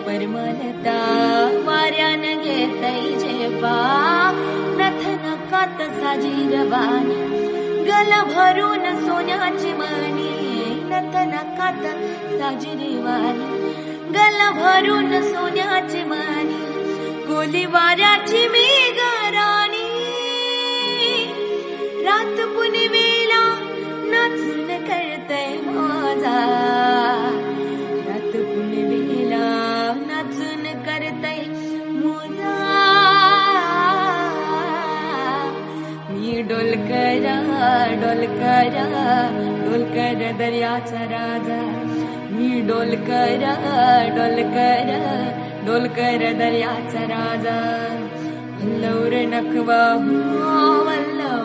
परमलता वाऱ्यान घेतै झेपा नथ नकात साजीरवाणी गल भरून सोन्याची मणी नथ नकात साजीरवाणी गल भरून सोन्याची मणी कोली वाऱ्याची मेघराणी रात पुनवेला नाचून करतय माझा रात पुनवेला नाचून करतय मोजा मी डोलकरा डोलकरा डोलकर दर्याचा राजा मी डोलकरा डोलकरा डोलकर दर्याचा राजा वल्लवर नखवा हो वल्लव